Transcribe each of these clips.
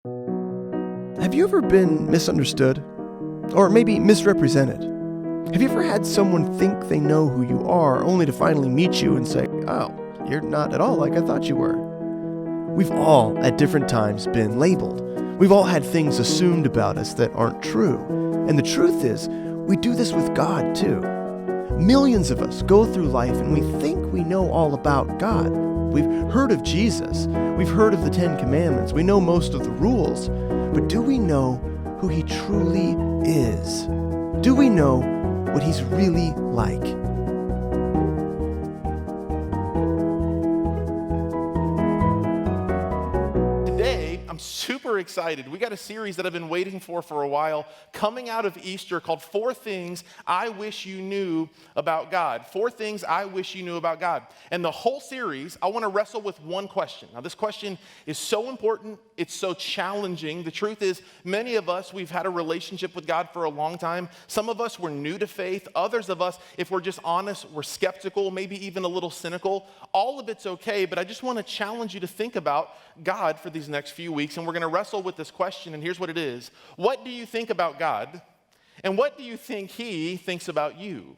Have you ever been misunderstood? Or maybe misrepresented? Have you ever had someone think they know who you are, only to finally meet you and say, "Oh, you're not at all like I thought you were"? We've all, at different times, been labeled. We've all had things assumed about us that aren't true. And the truth is, we do this with God too. Millions of us go through life and we think we know all about God. We've heard of Jesus. We've heard of the Ten Commandments. We know most of the rules. But do we know who He truly is? Do we know what He's really like? Today, I'm super excited. We got a series that I've been waiting for a while, coming out of Easter, called 4 Things I Wish You Knew About God. 4 Things I Wish You Knew About God. And the whole series, I want to wrestle with one question. Now, this question is so important. It's so challenging. The truth is, many of us, we've had a relationship with God for a long time. Some of us, we're new to faith. Others of us, if we're just honest, we're skeptical, maybe even a little cynical. All of it's okay, but I just want to challenge you to think about God for these next few weeks, and we're going to wrestle with this question, and here's what it is. What do you think about God, and what do you think He thinks about you?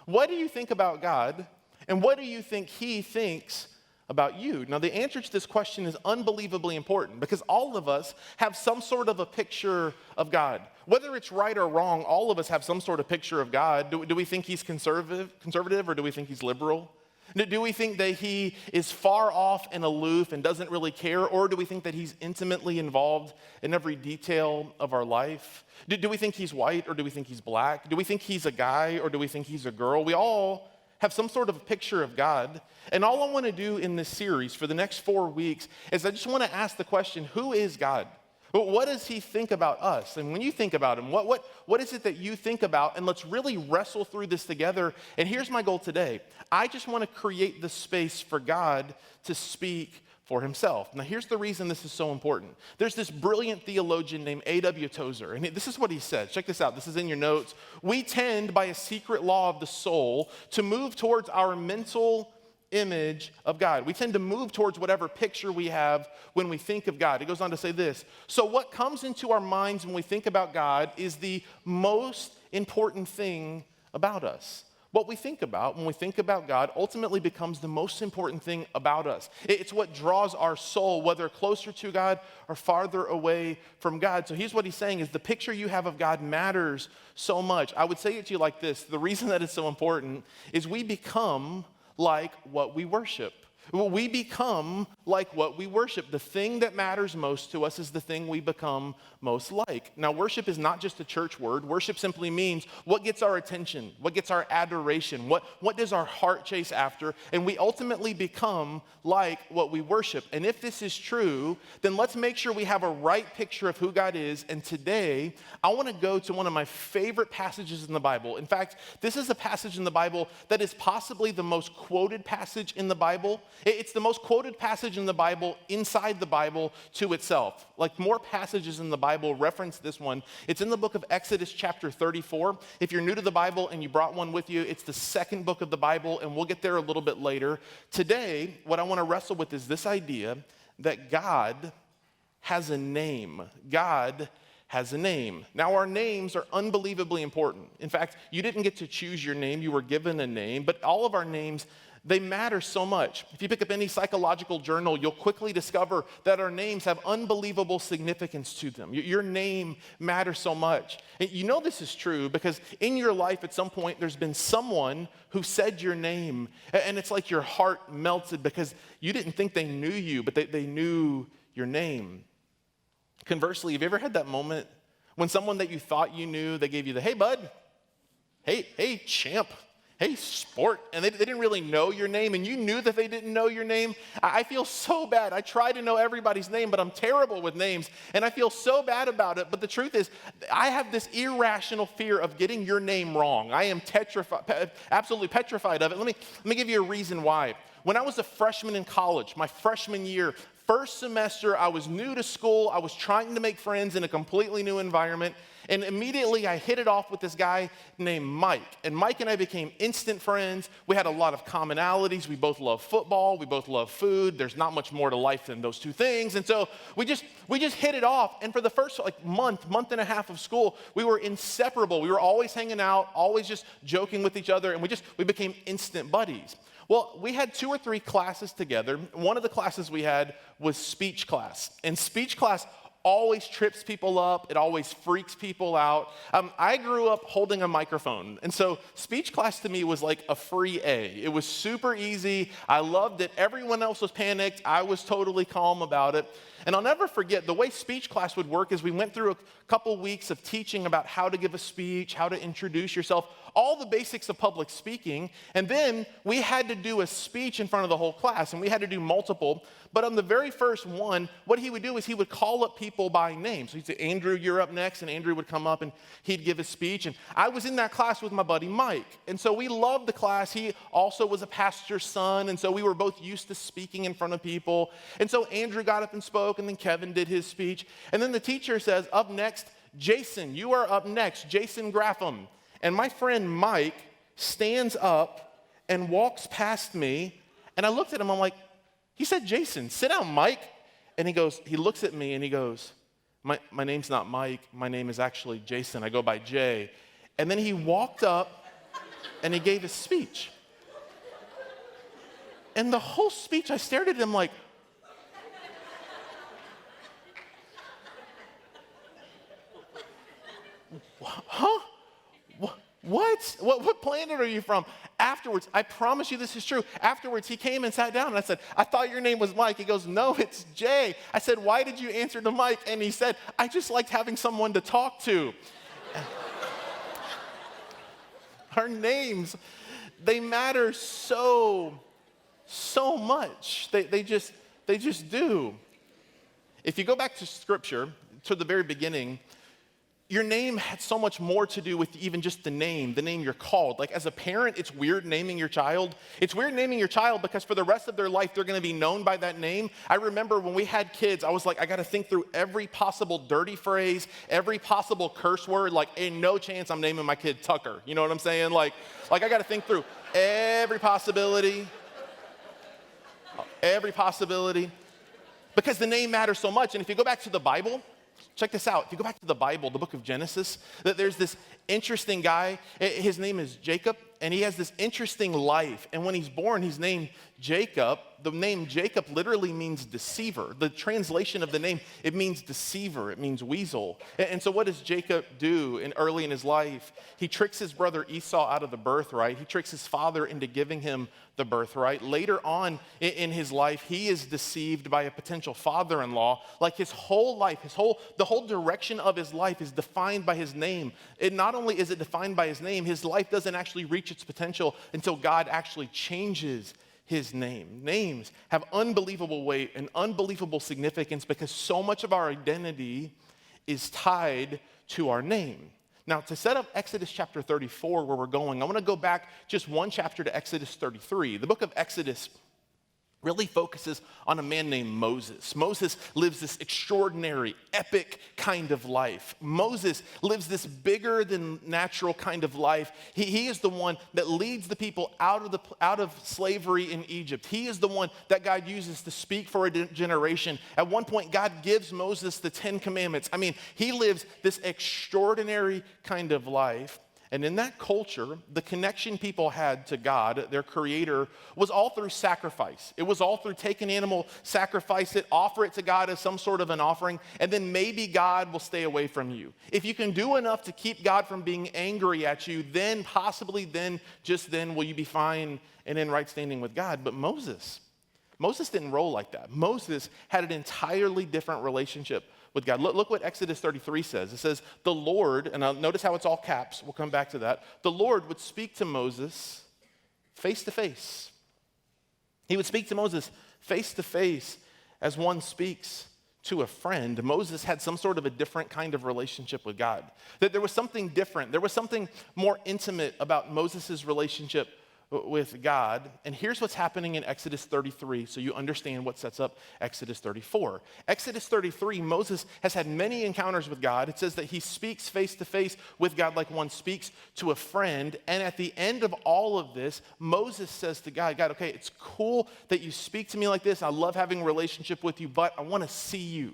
What do you think about God, and what do you think He thinks about you? Now, the answer to this question is unbelievably important because all of us have some sort of a picture of God. Whether it's right or wrong, all of us have some sort of picture of God. Do we think He's conservative, or do we think He's liberal? Do we think that He is far off and aloof and doesn't really care, or do we think that He's intimately involved in every detail of our life? Do we think He's white, or do we think He's black? Do we think He's a guy, or do we think He's a girl? We all have some sort of a picture of God. And all I want to do in this series for the next 4 weeks is I just want to ask the question, who is God? What does He think about us? And when you think about Him, what is it that you think about? And let's really wrestle through this together. And here's my goal today. I just want to create the space for God to speak for Himself. Now, here's the reason this is so important. There's this brilliant theologian named A.W. Tozer, and this is what he says. Check this out. This is in your notes. We tend, by a secret law of the soul, to move towards our mental image of God. We tend to move towards whatever picture we have when we think of God. He goes on to say this. So what comes into our minds when we think about God is the most important thing about us. What we think about when we think about God ultimately becomes the most important thing about us. It's what draws our soul, whether closer to God or farther away from God. So here's what he's saying is the picture you have of God matters so much. I would say it to you like this. The reason that it's so important is we become like what we worship. We become like what we worship. The thing that matters most to us is the thing we become most like. Now, worship is not just a church word. Worship simply means what gets our attention, what gets our adoration, what does our heart chase after, and we ultimately become like what we worship. And if this is true, then let's make sure we have a right picture of who God is. And today, I want to go to one of my favorite passages in the Bible. In fact, this is a passage in the Bible that is possibly the most quoted passage in the Bible. It's the most quoted passage in the Bible inside the Bible to itself. Like more passages in the Bible reference this one. It's in the book of Exodus chapter 34. If you're new to the Bible and you brought one with you, it's the second book of the Bible, and we'll get there a little bit later. Today, what I want to wrestle with is this idea that God has a name. God has a name. Now, our names are unbelievably important. In fact, you didn't get to choose your name. You were given a name, but all of our names, they matter so much. If you pick up any psychological journal, you'll quickly discover that our names have unbelievable significance to them. Your name matters so much. And you know this is true because in your life at some point there's been someone who said your name, and it's like your heart melted because you didn't think they knew you, but they knew your name. Conversely, have you ever had that moment when someone that you thought you knew, they gave you the, "Hey, bud," hey, champ," "Hey, sport," and they didn't really know your name, and you knew that they didn't know your name? I feel so bad. I try to know everybody's name, but I'm terrible with names, and I feel so bad about it. But the truth is, I have this irrational fear of getting your name wrong. I am absolutely petrified of it. Let me give you a reason why. When I was a freshman in college, my freshman year, First semester, I was new to school. I was trying to make friends in a completely new environment. And immediately I hit it off with this guy named Mike. And Mike and I became instant friends. We had a lot of commonalities. We both love football. We both love food. There's not much more to life than those two things. And so we just hit it off. And for the first month and a half of school, we were inseparable. We were always hanging out, always just joking with each other. And we became instant buddies. Well, we had 2 or 3 classes together. One of the classes we had was speech class. And speech class always trips people up. It always freaks people out. I grew up holding a microphone. And so speech class to me was like a free A. It was super easy. I loved it. Everyone else was panicked. I was totally calm about it. And I'll never forget, the way speech class would work is we went through a couple weeks of teaching about how to give a speech, how to introduce yourself, all the basics of public speaking. And then we had to do a speech in front of the whole class, and we had to do multiple. But on the very first one, what he would do is he would call up people by name. So he'd say, Andrew, you're up next. And Andrew would come up and he'd give a speech. And I was in that class with my buddy Mike. And so we loved the class. He also was a pastor's son. And so we were both used to speaking in front of people. And so Andrew got up and spoke, and then Kevin did his speech. And then the teacher says, up next, Jason, you are up next, Jason Graffam. And my friend Mike stands up and walks past me. And I looked at him, I'm like, he said, Jason, sit down, Mike. And he looks at me and he goes, my name's not Mike. My name is actually Jason. I go by Jay. And then he walked up and he gave his speech. And the whole speech, I stared at him like, huh? What planet are you from? Afterwards, I promise you this is true. Afterwards, he came and sat down, and I said, I thought your name was Mike. He goes, no, it's Jay. I said, why did you answer to Mike? And he said, I just liked having someone to talk to. Our names, they matter so much. They just do. If you go back to Scripture, to the very beginning, your name had so much more to do with even just the name you're called. Like as a parent, it's weird naming your child. It's weird naming your child because for the rest of their life, they're gonna be known by that name. I remember when we had kids, I was like, I gotta think through every possible dirty phrase, every possible curse word. Like, in no chance I'm naming my kid Tucker. You know what I'm saying? Like I gotta think through every possibility. Because the name matters so much. And if you go back to the Bible, check this out. If you go back to the Bible, the book of Genesis, there's this interesting guy. His name is Jacob, and he has this interesting life. And when he's born, he's named Jacob. The name Jacob literally means deceiver. The translation of the name, it means deceiver. It means weasel. And so what does Jacob do early in his life? He tricks his brother Esau out of the birthright. He tricks his father into giving him the birthright. Later on in his life, he is deceived by a potential father-in-law. Like his whole life, the whole direction of his life is defined by his name. It not only is it defined by his name, his life doesn't actually reach its potential until God actually changes his name. Names have unbelievable weight and unbelievable significance because so much of our identity is tied to our name. Now, to set up Exodus chapter 34, where we're going, I want to go back just one chapter to Exodus 33. The book of Exodus really focuses on a man named Moses. Moses lives this extraordinary, epic kind of life. Moses lives this bigger than natural kind of life. He is the one that leads the people out of slavery in Egypt. He is the one that God uses to speak for a generation. At one point, God gives Moses the 10 Commandments. I mean, he lives this extraordinary kind of life. And in that culture, the connection people had to God, their creator, was all through sacrifice. It was all through take an animal, sacrifice it, offer it to God as some sort of an offering, and then maybe God will stay away from you. If you can do enough to keep God from being angry at you, then possibly just then will you be fine and in right standing with God. But Moses didn't roll like that. Moses had an entirely different relationship with God. Look what Exodus 33 says. It says, the Lord, and notice how it's all caps. We'll come back to that. The Lord would speak to Moses face to face. He would speak to Moses face to face as one speaks to a friend. Moses had some sort of a different kind of relationship with God. That there was something different. There was something more intimate about Moses' relationship with God. And here's what's happening in Exodus 33, so you understand what sets up Exodus 34. Exodus 33, Moses has had many encounters with God. It says that he speaks face to face with God like one speaks to a friend. And at the end of all of this, Moses says to God, okay, it's cool that you speak to me like this. I love having a relationship with you, but I want to see you.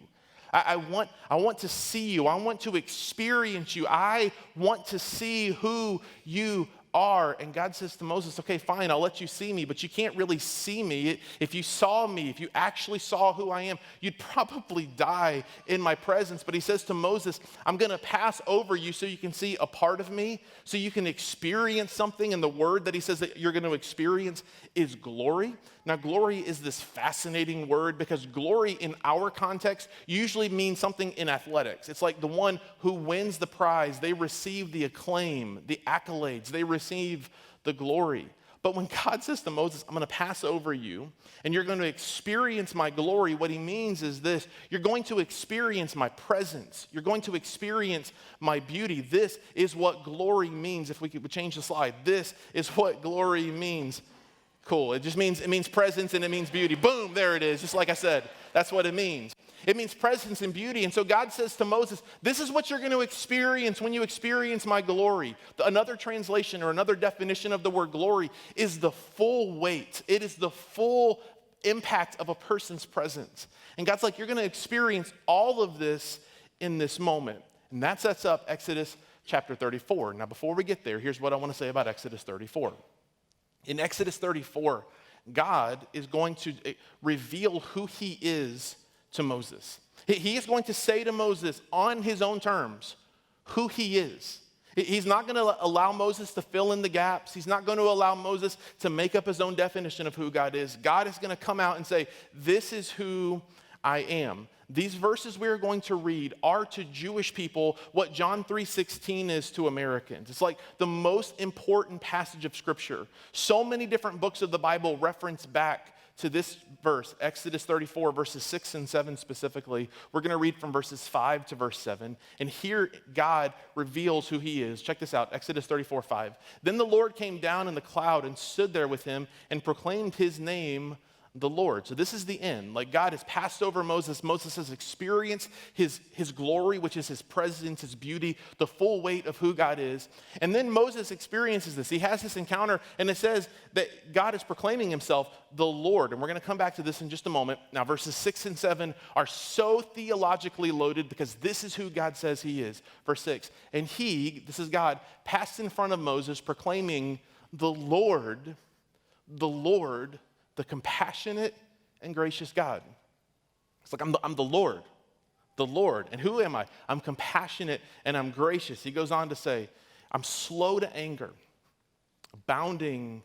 I want to see you. I want to experience you. I want to see who you are. And God says to Moses, okay, fine, I'll let you see me, but you can't really see me. If you saw me, if you actually saw who I am, you'd probably die in my presence. But he says to Moses, I'm going to pass over you so you can see a part of me, so you can experience something. And the word that he says that you're going to experience is glory. Now, glory is this fascinating word because glory in our context usually means something in athletics. It's like the one who wins the prize. They receive the acclaim, the accolades. They receive the glory. But when God says to Moses, I'm going to pass over you and you're going to experience my glory, what he means is this: you're going to experience my presence. You're going to experience my beauty. This is what glory means. If we could change the slide, this is what glory means. Cool. It means presence and it means beauty. Boom, there it is. Just like I said, that's what it means. It means presence and beauty. And so God says to Moses, this is what you're going to experience when you experience my glory. Another translation or another definition of the word glory is the full weight. It is the full impact of a person's presence. And God's like, you're going to experience all of this in this moment. And that sets up Exodus chapter 34. Now, before we get there, here's what I want to say about Exodus 34. In Exodus 34, God is going to reveal who he is to Moses. He is going to say to Moses on his own terms who he is. He's not going to allow Moses to fill in the gaps. He's not going to allow Moses to make up his own definition of who God is. God is going to come out and say, this is who I am. These verses we're going to read are to Jewish people what John 3:16 is to Americans. It's like the most important passage of Scripture. So many different books of the Bible reference back to this verse, Exodus 34, verses 6 and 7 specifically. We're going to read from verses 5 to verse 7. And here God reveals who he is. Check this out, Exodus 34, 5. Then the Lord came down in the cloud and stood there with him and proclaimed his name, the Lord. So this is the end. Like God has passed over Moses. Moses has experienced his glory, which is his presence, his beauty, the full weight of who God is. And then Moses experiences this. He has this encounter, and it says that God is proclaiming himself the Lord. And we're going to come back to this in just a moment. Now, verses 6 and 7 are so theologically loaded because this is who God says he is. Verse 6, and he, this is God, passed in front of Moses proclaiming the Lord, the compassionate and gracious God. It's like, I'm the Lord. And who am I? I'm compassionate and I'm gracious. He goes on to say, I'm slow to anger, abounding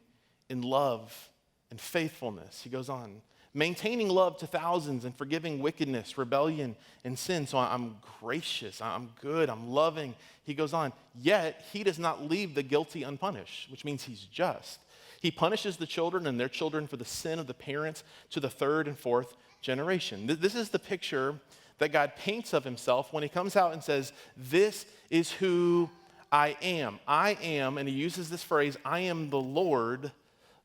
in love and faithfulness. He goes on, maintaining love to thousands and forgiving wickedness, rebellion, and sin. So I'm gracious, I'm good, I'm loving. He goes on, yet he does not leave the guilty unpunished, which means he's just. He punishes the children and their children for the sin of the parents to the third and fourth generation. This is the picture that God paints of himself when he comes out and says, this is who I am. I am, and he uses this phrase, I am the Lord,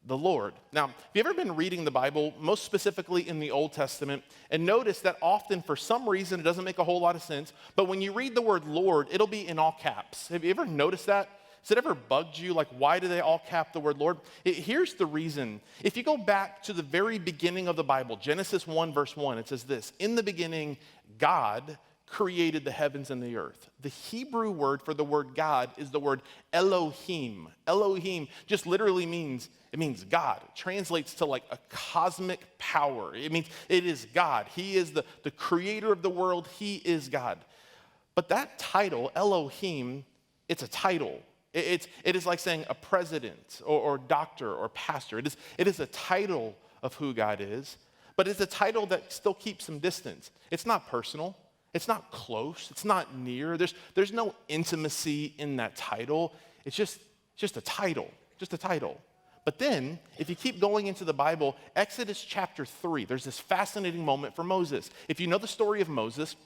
the Lord. Now, have you ever been reading the Bible, most specifically in the Old Testament, and notice that often, for some reason, it doesn't make a whole lot of sense, but when you read the word Lord, it'll be in all caps. Have you ever noticed that? Has it ever bugged you? Like, why do they all cap the word Lord? Here's the reason. If you go back to the very beginning of the Bible, Genesis 1, verse 1, it says this, in the beginning, God created the heavens and the earth. The Hebrew word for the word God is the word Elohim. Elohim just literally means God. It translates to like a cosmic power. It means it is God. He is the creator of the world. He is God. But that title, Elohim, it's a title. It is like saying a president or doctor or pastor. It is a title of who God is, but it's a title that still keeps some distance. It's not personal. It's not close. It's not near. There's no intimacy in that title. It's just a title, just a title. But then, if you keep going into the Bible, Exodus chapter 3, there's this fascinating moment for Moses. If you know the story of Moses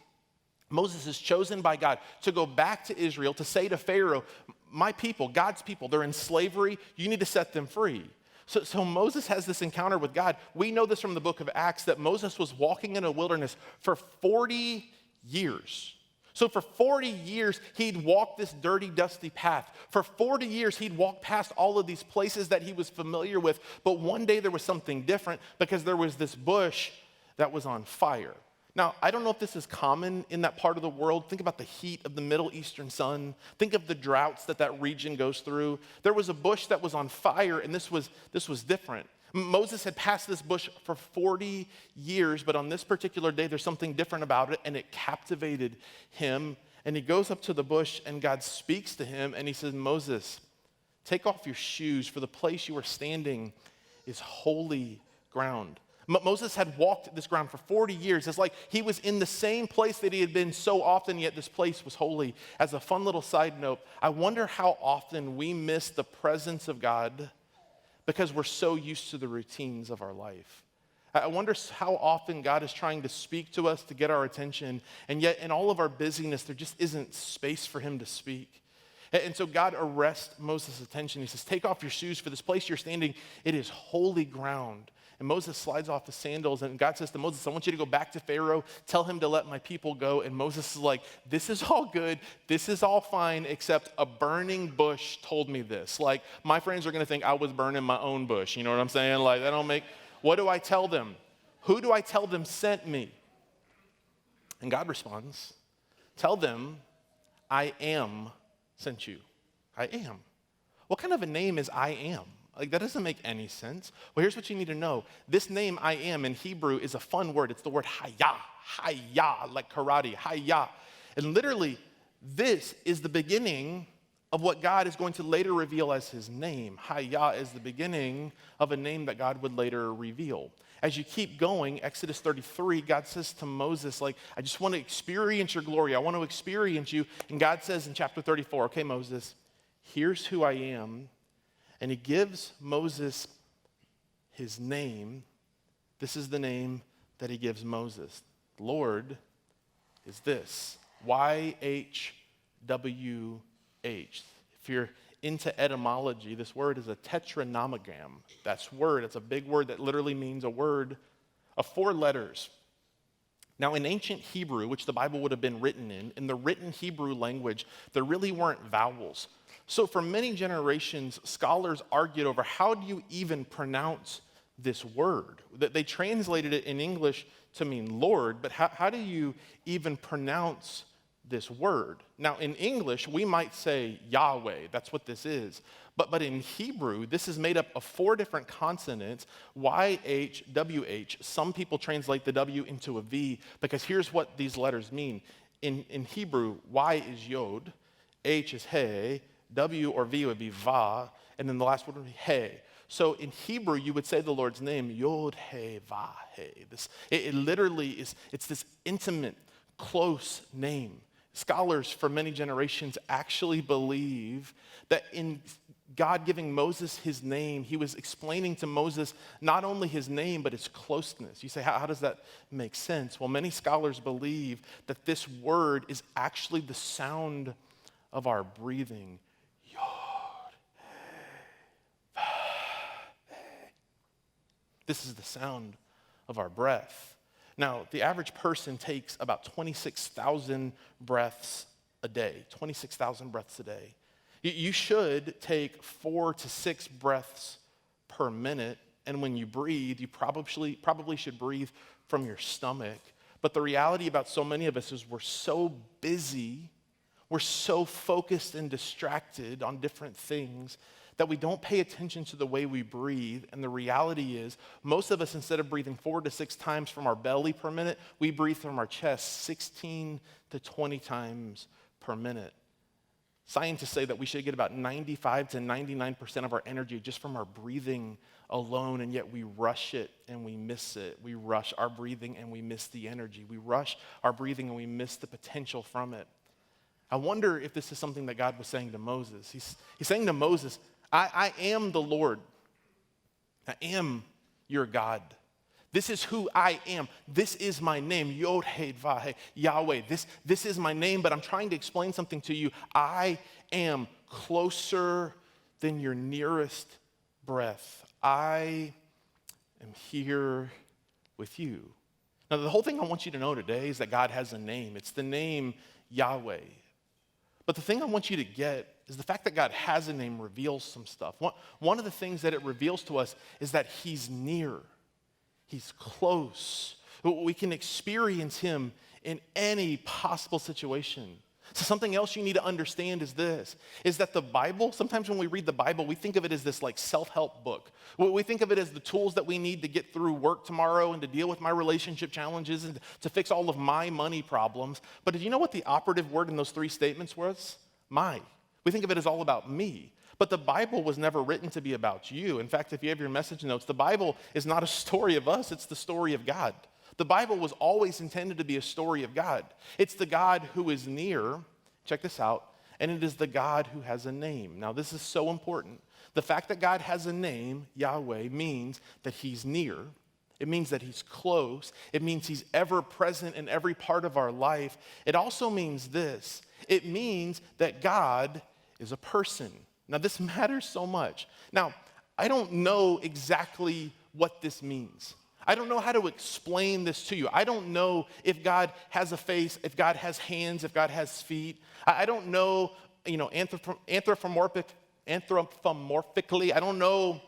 is chosen by God to go back to Israel to say to Pharaoh, my people, God's people, they're in slavery. You need to set them free. So Moses has this encounter with God. We know this from the book of Acts that Moses was walking in a wilderness for 40 years. So for 40 years, he'd walked this dirty, dusty path. For 40 years, he'd walked past all of these places that he was familiar with. But one day there was something different because there was this bush that was on fire. Now, I don't know if this is common in that part of the world. Think about the heat of the Middle Eastern sun. Think of the droughts that region goes through. There was a bush that was on fire, and this was different. Moses had passed this bush for 40 years, but on this particular day, there's something different about it, and it captivated him. And he goes up to the bush, and God speaks to him, and he says, Moses, take off your shoes, for the place you are standing is holy ground. Moses had walked this ground for 40 years. It's like he was in the same place that he had been so often, yet this place was holy. As a fun little side note, I wonder how often we miss the presence of God because we're so used to the routines of our life. I wonder how often God is trying to speak to us to get our attention, and yet in all of our busyness, there just isn't space for him to speak. And so God arrests Moses' attention. He says, take off your shoes, for this place you're standing, it is holy ground. And Moses slides off the sandals, and God says to Moses, I want you to go back to Pharaoh, tell him to let my people go. And Moses is like, this is all good, this is all fine, except a burning bush told me this. Like, my friends are gonna think I was burning my own bush, you know what I'm saying? Like, what do I tell them? Who do I tell them sent me? And God responds, tell them, I am sent you. I am. What kind of a name is I am? Like, that doesn't make any sense. Well, here's what you need to know. This name, I am, in Hebrew is a fun word. It's the word hayah, like karate, hayah. And literally, this is the beginning of what God is going to later reveal as his name. Hayah is the beginning of a name that God would later reveal. As you keep going, Exodus 33, God says to Moses, like, I just want to experience your glory. I want to experience you. And God says in chapter 34, okay, Moses, here's who I am. And he gives Moses his name. This is the name that he gives Moses. Lord is this, YHWH. If you're into etymology, this word is a tetranomogram. It's a big word that literally means a word of 4 letters. Now, in ancient Hebrew, which the Bible would have been written in the written Hebrew language, there really weren't vowels. So for many generations, scholars argued over how do you even pronounce this word? That they translated it in English to mean Lord, but how do you even pronounce this word? Now, in English, we might say Yahweh. That's what this is. But in Hebrew, this is made up of 4 different consonants, YHWH. Some people translate the W into a V because here's what these letters mean. In Hebrew, Y is Yod, H is He, W or V would be Va, and then the last word would be He. So in Hebrew, you would say the Lord's name, Yod He Va He. It literally is, it's this intimate, close name. Scholars for many generations actually believe that in God giving Moses his name, he was explaining to Moses not only his name, but his closeness. You say, how does that make sense? Well, many scholars believe that this word is actually the sound of our breathing. This is the sound of our breath. Now, the average person takes about 26,000 breaths a day, 26,000 breaths a day. You should take 4 to 6 breaths per minute, and when you breathe, you probably should breathe from your stomach. But the reality about so many of us is we're so busy, we're so focused and distracted on different things that we don't pay attention to the way we breathe. And the reality is, most of us, instead of breathing 4 to 6 times from our belly per minute, we breathe from our chest 16 to 20 times per minute. Scientists say that we should get about 95 to 99% of our energy just from our breathing alone, and yet we rush it and we miss it. We rush our breathing and we miss the energy. We rush our breathing and we miss the potential from it. I wonder if this is something that God was saying to Moses. He's saying to Moses, I am the Lord. I am your God. This is who I am. This is my name, Yod He Vahe, Yahweh. This is my name, but I'm trying to explain something to you. I am closer than your nearest breath. I am here with you. Now, the whole thing I want you to know today is that God has a name. It's the name Yahweh. But the thing I want you to get is the fact that God has a name reveals some stuff. One of the things that it reveals to us is that he's near. He's close. We can experience him in any possible situation. So something else you need to understand is this, is that the Bible, sometimes when we read the Bible, we think of it as this like self-help book. We think of it as the tools that we need to get through work tomorrow and to deal with my relationship challenges and to fix all of my money problems. But did you know what the operative word in those three statements was? My. We think of it as all about me. But the Bible was never written to be about you. In fact, if you have your message notes, the Bible is not a story of us, it's the story of God. The Bible was always intended to be a story of God. It's the God who is near, check this out, and it is the God who has a name. Now, this is so important. The fact that God has a name, Yahweh, means that he's near. It means that he's close. It means he's ever present in every part of our life. It also means this. It means that God is a person. Now, this matters so much. Now, I don't know exactly what this means. I don't know how to explain this to you. I don't know if God has a face, if God has hands, if God has feet. I don't know, anthropomorphically. I don't know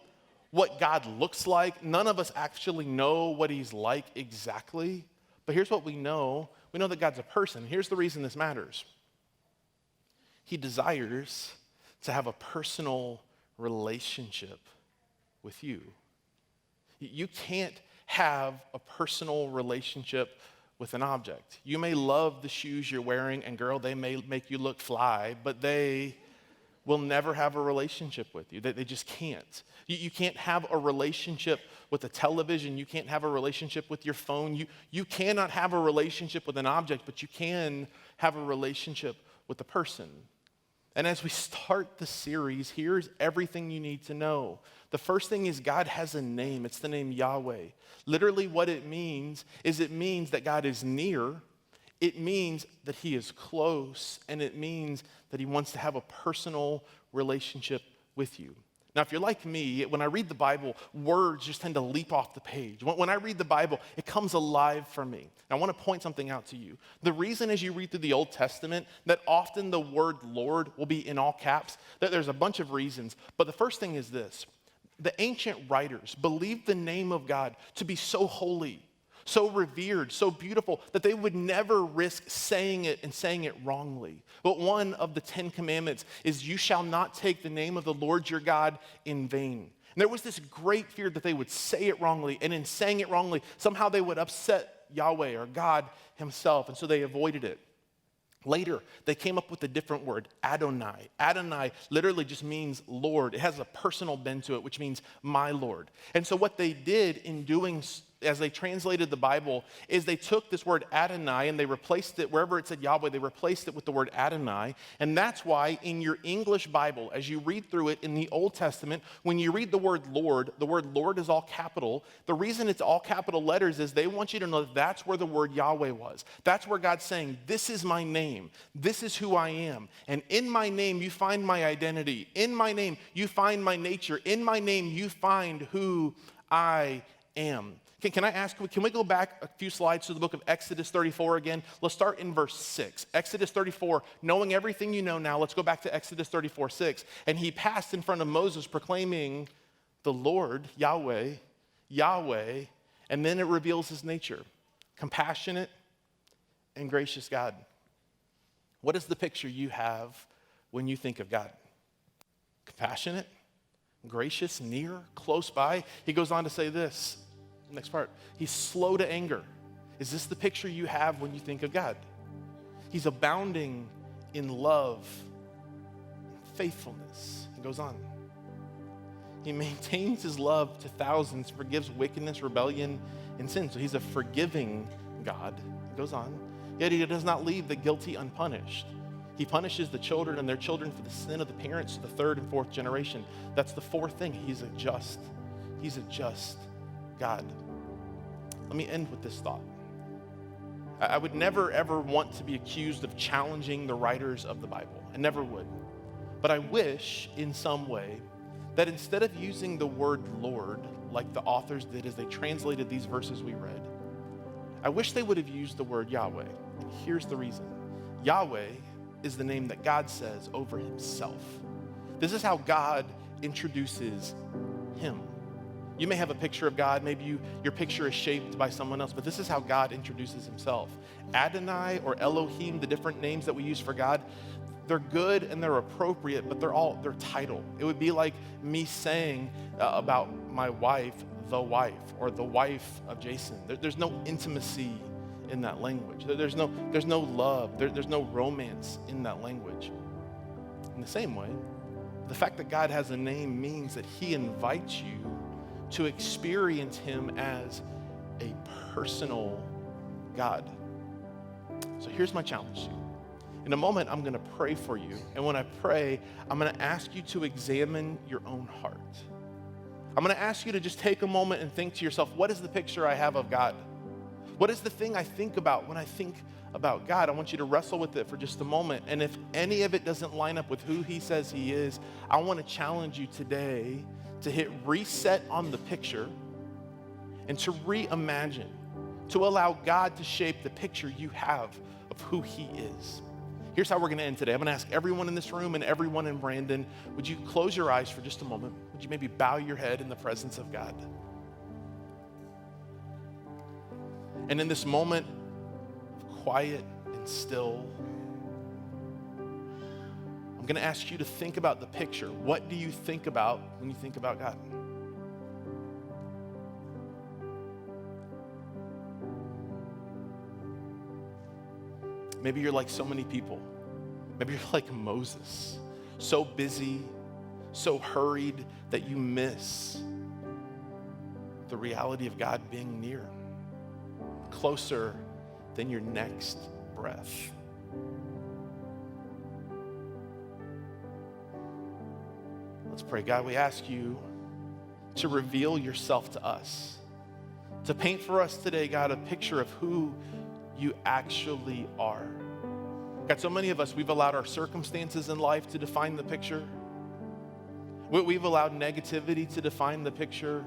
what God looks like. None of us actually know what he's like exactly. But here's what we know. We know that God's a person. Here's the reason this matters. He desires to have a personal relationship with you. You can't have a personal relationship with an object. You may love the shoes you're wearing, and girl, they may make you look fly, but they will never have a relationship with you. They just can't. You can't have a relationship with a television. You can't have a relationship with your phone. You cannot have a relationship with an object, but you can have a relationship with a person. And as we start the series, here's everything you need to know. The first thing is God has a name. It's the name Yahweh. Literally what it means is it means that God is near. It means that he is close. And it means that he wants to have a personal relationship with you. Now, if you're like me, when I read the Bible, words just tend to leap off the page. When I read the Bible, it comes alive for me. And I want to point something out to you. The reason as you read through the Old Testament that often the word Lord will be in all caps, that there's a bunch of reasons. But the first thing is this. The ancient writers believed the name of God to be so holy, so revered, so beautiful, that they would never risk saying it and saying it wrongly. But one of the 10 commandments is you shall not take the name of the Lord your God in vain. And there was this great fear that they would say it wrongly, and in saying it wrongly, somehow they would upset Yahweh or God himself, and so they avoided it. Later, they came up with a different word, Adonai. Adonai literally just means Lord. It has a personal bend to it, which means my Lord. And so what they did in doing as they translated the Bible is they took this word Adonai and they replaced it, wherever it said Yahweh, they replaced it with the word Adonai. And that's why in your English Bible, as you read through it in the Old Testament, when you read the word Lord is all capital. The reason it's all capital letters is they want you to know that that's where the word Yahweh was. That's where God's saying, this is my name. This is who I am. And in my name, you find my identity. In my name, you find my nature. In my name, you find who I am. Can I ask, can we go back a few slides to the book of Exodus 34 again? Let's start in verse 6. Exodus 34, knowing everything you know now, let's go back to Exodus 34, 6. And he passed in front of Moses proclaiming the Lord, Yahweh, Yahweh, and then it reveals his nature. Compassionate and gracious God. What is the picture you have when you think of God? Compassionate, gracious, near, close by. He goes on to say this. Next part. He's slow to anger. Is this the picture you have when you think of God? He's abounding in love and faithfulness. It goes on. He maintains his love to thousands, forgives wickedness, rebellion, and sin. So he's a forgiving God. It goes on. Yet he does not leave the guilty unpunished. He punishes the children and their children for the sin of the parents to the third and fourth generation. That's the fourth thing. He's a just God. Let me end with this thought. I would never, ever want to be accused of challenging the writers of the Bible. I never would. But I wish, in some way, that instead of using the word Lord, like the authors did as they translated these verses we read, I wish they would have used the word Yahweh. And here's the reason. Yahweh is the name that God says over himself. This is how God introduces him. You may have a picture of God, maybe your picture is shaped by someone else, but this is how God introduces himself. Adonai or Elohim, the different names that we use for God, they're good and they're appropriate, but they're title. It would be like me saying about my wife, the wife, or the wife of Jason. There's no intimacy in that language. There's no love. There's no romance in that language. In the same way, the fact that God has a name means that he invites you to experience him as a personal God. So here's my challenge to you. In a moment, I'm going to pray for you. And when I pray, I'm going to ask you to examine your own heart. I'm going to ask you to just take a moment and think to yourself, what is the picture I have of God? What is the thing I think about when I think about God? I want you to wrestle with it for just a moment. And if any of it doesn't line up with who he says he is, I want to challenge you today to hit reset on the picture and to reimagine, to allow God to shape the picture you have of who he is. Here's how we're going to end today. I'm going to ask everyone in this room and everyone in Brandon, would you close your eyes for just a moment? Would you maybe bow your head in the presence of God? And in this moment of quiet and still, I'm going to ask you to think about the picture. What do you think about when you think about God? Maybe you're like so many people. Maybe you're like Moses, so busy, so hurried that you miss the reality of God being near, closer than your next breath. Let's pray. God, we ask you to reveal yourself to us, to paint for us today, God, a picture of who you actually are. God, so many of us, we've allowed our circumstances in life to define the picture. We've allowed negativity to define the picture.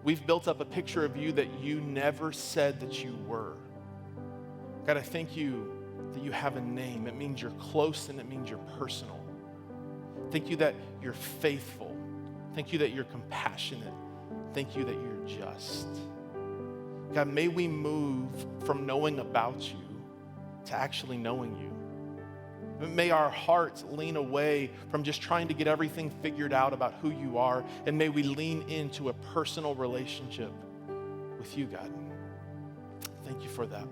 We've built up a picture of you that you never said that you were. God, I thank you that you have a name. It means you're close and it means you're personal. Thank you that you're faithful. Thank you that you're compassionate. Thank you that you're just. God, may we move from knowing about you to actually knowing you. May our hearts lean away from just trying to get everything figured out about who you are, and may we lean into a personal relationship with you, God. Thank you for that.